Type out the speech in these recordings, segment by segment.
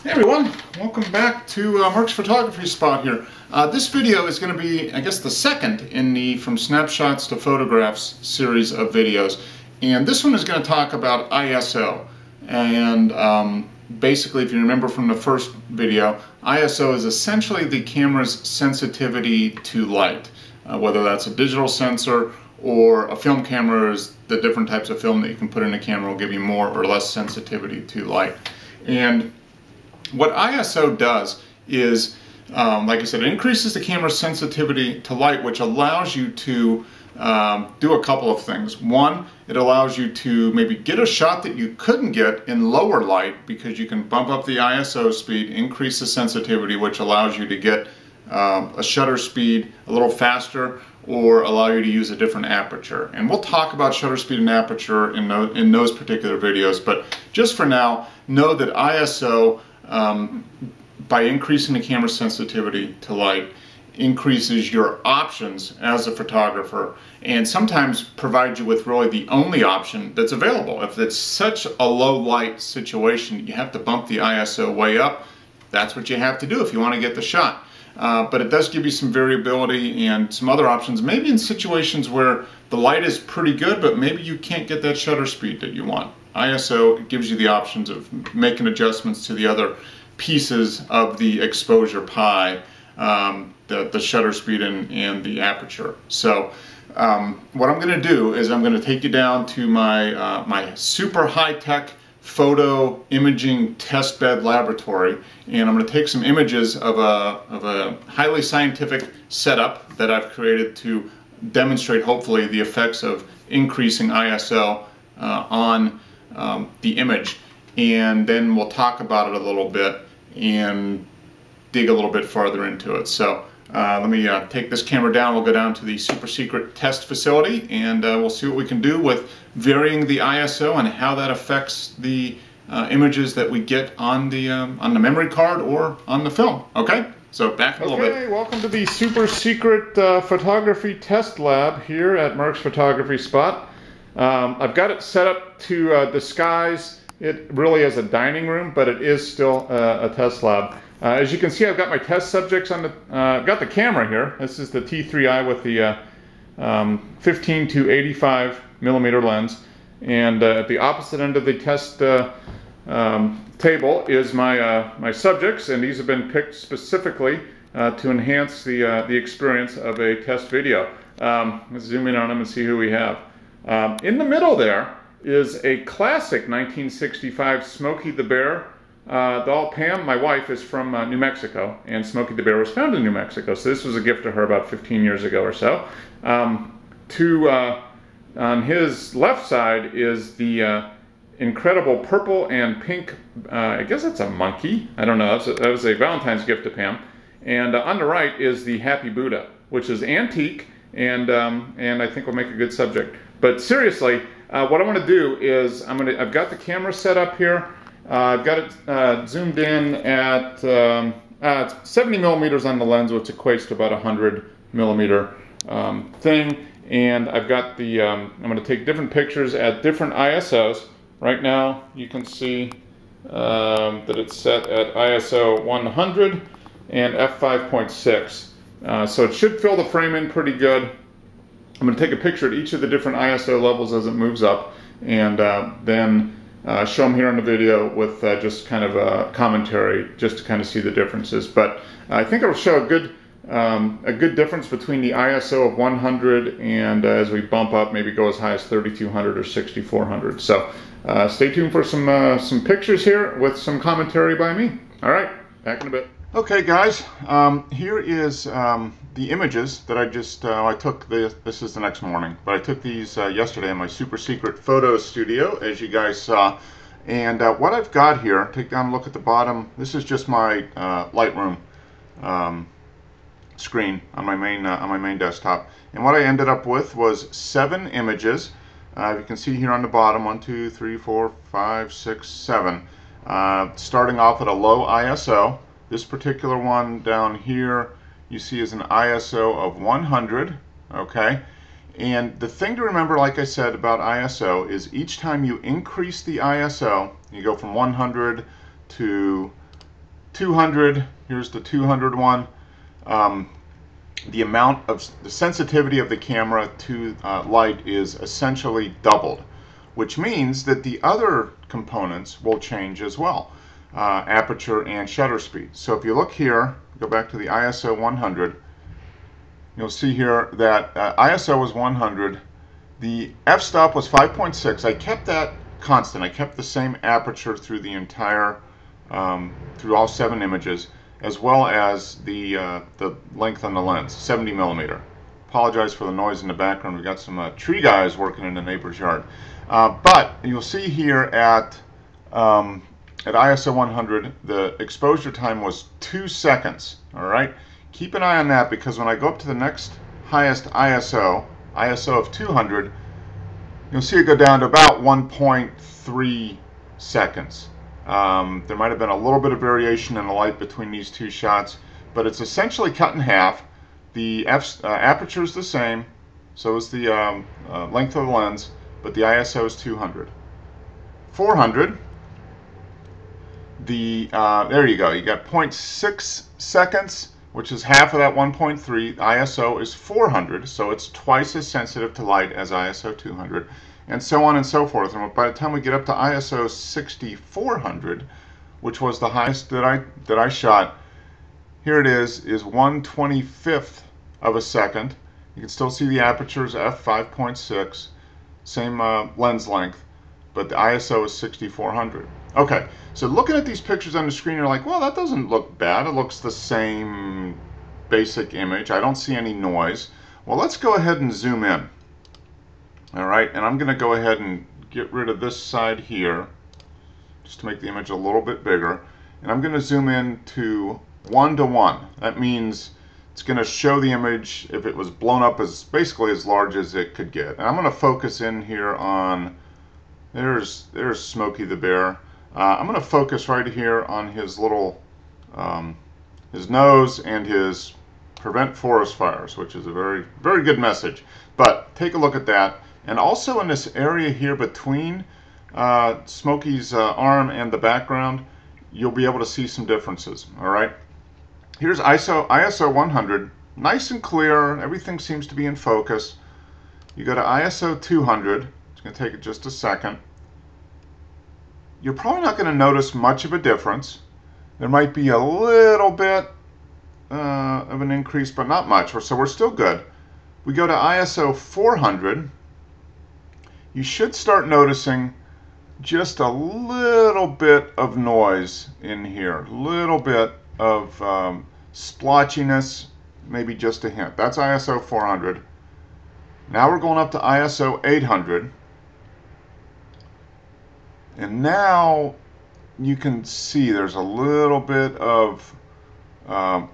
Hey everyone, welcome back to Mark's Photography Spot here. This video is going to be, I guess, the second in the From Snapshots to Photographs series of videos. And this one is going to talk about ISO. And basically, if you remember from the first video, ISO is essentially the camera's sensitivity to light. Whether that's a digital sensor or a film camera, is the different types of film that you can put in a camera will give you more or less sensitivity to light. And what ISO does is, like I said, it increases the camera's sensitivity to light, which allows you to do a couple of things. One, it allows you to maybe get a shot that you couldn't get in lower light because you can bump up the ISO speed, increase the sensitivity, which allows you to get a shutter speed a little faster or allow you to use a different aperture. And we'll talk about shutter speed and aperture in those particular videos, but just for now, know that ISO, by increasing the camera sensitivity to light, increases your options as a photographer and sometimes provides you with really the only option that's available. If it's such a low light situation, you have to bump the ISO way up. That's what you have to do if you want to get the shot. But it does give you some variability and some other options, maybe in situations where the light is pretty good, but maybe you can't get that shutter speed that you want. ISO gives you the options of making adjustments to the other pieces of the exposure pie, the shutter speed and the aperture. So what I'm going to do is I'm going to take you down to my, my super high-tech photo imaging test bed laboratory, and I'm going to take some images of a highly scientific setup that I've created to demonstrate hopefully the effects of increasing ISO on the image, and then we'll talk about it a little bit and dig a little bit farther into it. So let me take this camera down. We'll go down to the super secret test facility and we'll see what we can do with varying the ISO and how that affects the images that we get on the memory card or on the film. Okay? So back a little bit. Okay, welcome to the super secret photography test lab here at Mark's Photography Spot. I've got it set up to disguise it really as a dining room, but it is still a test lab. As you can see, I've got my test subjects on the, I've got the camera here. This is the T3i with the 15 to 85 millimeter lens. And at the opposite end of the test table is my subjects, and these have been picked specifically to enhance the experience of a test video. Let's zoom in on them and see who we have. In the middle there is a classic 1965 Smokey the Bear doll. Pam, my wife, is from New Mexico, and Smokey the Bear was found in New Mexico, so this was a gift to her about 15 years ago or so. On his left side is the incredible purple and pink, I guess it's a monkey, I don't know, that was a Valentine's gift to Pam. And on the right is the Happy Buddha, which is antique, and I think will make a good subject. But seriously, what I want to do is I've got the camera set up here. I've got it zoomed in at 70 millimeters on the lens, which equates to about 100 millimeter thing. And I've got the, I'm going to take different pictures at different ISOs. Right now you can see that it's set at ISO 100 and f5.6. So it should fill the frame in pretty good. I'm going to take a picture at each of the different ISO levels as it moves up, and then show them here on the video with just kind of a commentary just to kind of see the differences. But I think it'll show a good difference between the ISO of 100 and as we bump up, maybe go as high as 3200 or 6400. So stay tuned for some pictures here with some commentary by me. All right, back in a bit. Okay guys, here is the images that I just, I took this is the next morning, but I took these yesterday in my super secret photo studio, as you guys saw. And what I've got here, take down a look at the bottom, this is just my Lightroom screen on my main desktop. And what I ended up with was 7 images. You can see here on the bottom, 1, 2, 3, 4, 5, 6, 7. Starting off at a low ISO. This particular one down here you see is an ISO of 100, okay? And the thing to remember, like I said, about ISO is each time you increase the ISO, you go from 100 to 200, here's the 200 one. The amount of the sensitivity of the camera to light is essentially doubled, which means that the other components will change as well, aperture and shutter speed. So if you look here, go back to the ISO 100, you'll see here that ISO was 100, the f-stop was 5.6. I kept that constant. I kept the same aperture through the entire, through all 7 images, as well as the length on the lens, 70 millimeter. Apologize for the noise in the background. We got some tree guys working in the neighbor's yard. But you'll see here at ISO 100, the exposure time was 2 seconds. All right. Keep an eye on that, because when I go up to the next highest ISO of 200, you'll see it go down to about 1.3 seconds. There might have been a little bit of variation in the light between these two shots, but it's essentially cut in half. The aperture is the same, so is the length of the lens, but the ISO is 200. 400, there you go. You got 0.6 seconds, which is half of that 1.3. ISO is 400, so it's twice as sensitive to light as ISO 200, and so on and so forth. And by the time we get up to ISO 6400, which was the highest that I shot, here it is 1/25th of a second. You can still see the aperture's f5.6, same lens length, but the ISO is 6400. Okay, so looking at these pictures on the screen, you're like, well, that doesn't look bad. It looks the same basic image. I don't see any noise. Well, let's go ahead and zoom in. All right, and I'm going to go ahead and get rid of this side here, just to make the image a little bit bigger. And I'm going to zoom in to 1:1. That means it's going to show the image if it was blown up as basically as large as it could get. And I'm going to focus in here on, there's Smokey the Bear. I'm going to focus right here on his little, his nose and his prevent forest fires, which is a very, very good message. But take a look at that. And also in this area here between Smokey's arm and the background, you'll be able to see some differences. All right. Here's ISO 100, nice and clear. Everything seems to be in focus. You go to ISO 200. It's going to take it just a second. You're probably not going to notice much of a difference. There might be a little bit of an increase, but not much, so we're still good. We go to ISO 400. You should start noticing just a little bit of noise in here, a little bit of splotchiness, maybe just a hint. That's ISO 400. Now we're going up to ISO 800. And now you can see there's a little bit of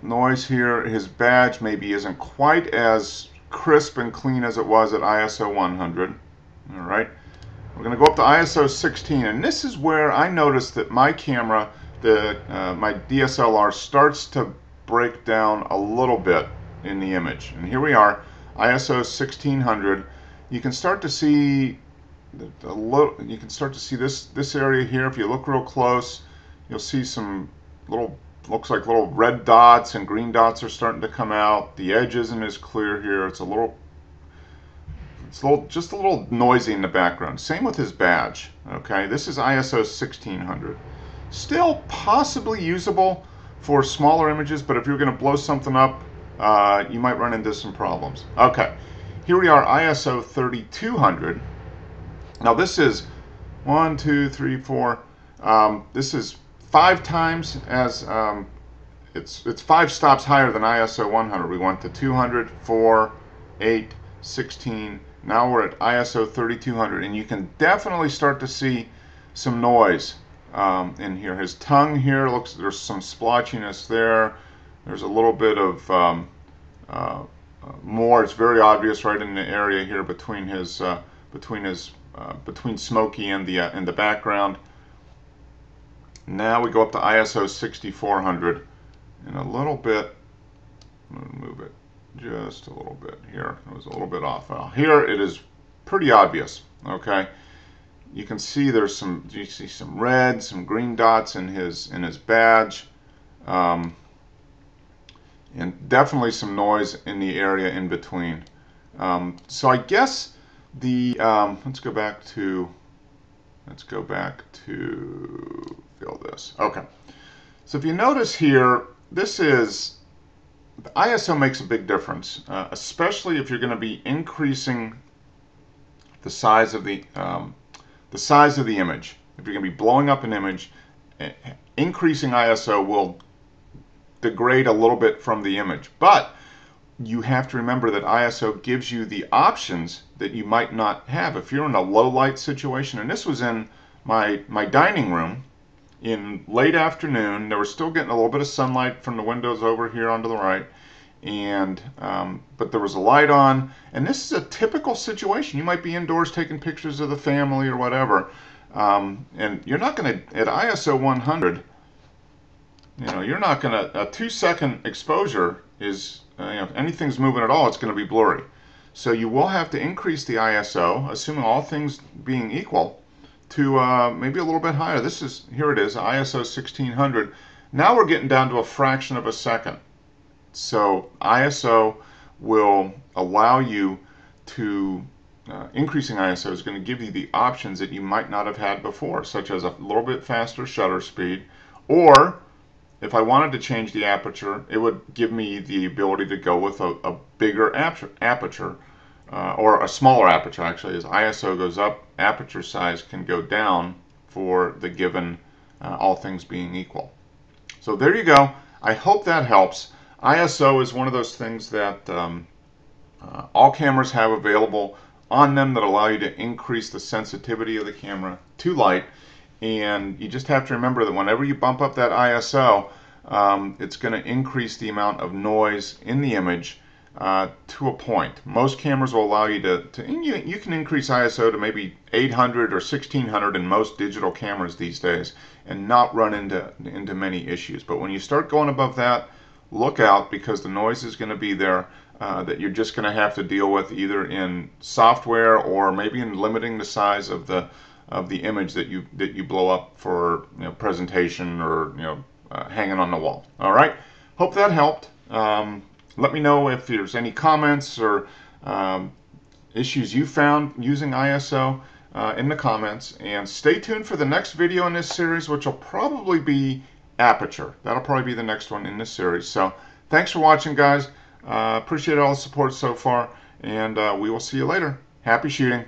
noise here. His badge maybe isn't quite as crisp and clean as it was at ISO 100. All right, we're going to go up to ISO 16, and this is where I noticed that my camera, my DSLR, starts to break down a little bit in the image. And here we are, ISO 1600. You can start to see this area here. If you look real close, you'll see some little, looks like little red dots and green dots are starting to come out. The edge isn't as clear here. It's just a little noisy in the background. Same with his badge. Okay, this is ISO 1600. Still possibly usable for smaller images, but if you're going to blow something up, you might run into some problems. Okay, here we are, ISO 3200. Now this is 1, 2, 3, 4. This is 5 times as it's 5 stops higher than ISO 100. We went to 200, 4, 8, 16. Now we're at ISO 3200, and you can definitely start to see some noise in here. His tongue here looks, there's some splotchiness there. There's a little bit of more. It's very obvious right in the area here between his between Smokey and the background. Now we go up to ISO 6400, and a little bit. I'm going to move it just a little bit here. It was a little bit off. Here it is pretty obvious. Okay, you can see there's some. You see some red, some green dots in his badge. and definitely some noise in the area in between. So I guess the let's go back to fill this. Okay. So if you notice here, this is the ISO makes a big difference, especially if you're going to be increasing the size of the image. If you're going to be blowing up an image, increasing ISO will degrade a little bit from the image. But you have to remember that ISO gives you the options that you might not have if you're in a low light situation. And this was in my dining room in late afternoon. They were still getting a little bit of sunlight from the windows over here onto the right, and but there was a light on, and this is a typical situation. You might be indoors taking pictures of the family or whatever, and you're not going to, at ISO 100, you're not going to, a 2-second exposure is, if anything's moving at all, it's going to be blurry. So you will have to increase the ISO, assuming all things being equal, to maybe a little bit higher. Here it is, ISO 1600. Now we're getting down to a fraction of a second. So ISO will allow you to, increasing ISO is going to give you the options that you might not have had before, such as a little bit faster shutter speed, or if I wanted to change the aperture, it would give me the ability to go with a bigger aperture, or a smaller aperture actually. As ISO goes up, aperture size can go down for the given, all things being equal. So there you go. I hope that helps. ISO is one of those things that all cameras have available on them that allow you to increase the sensitivity of the camera to light. And you just have to remember that whenever you bump up that ISO, it's going to increase the amount of noise in the image to a point. Most cameras will allow you you can increase ISO to maybe 800 or 1600 in most digital cameras these days and not run into many issues. But when you start going above that, look out, because the noise is going to be there that you're just going to have to deal with, either in software or maybe in limiting the size of the image that you blow up for presentation or hanging on the wall. All right, hope that helped. Let me know if there's any comments or issues you found using ISO in the comments, and stay tuned for the next video in this series, which will probably be aperture. That'll probably be the next one in this series. So thanks for watching, guys. Appreciate all the support so far, and we will see you later. Happy shooting.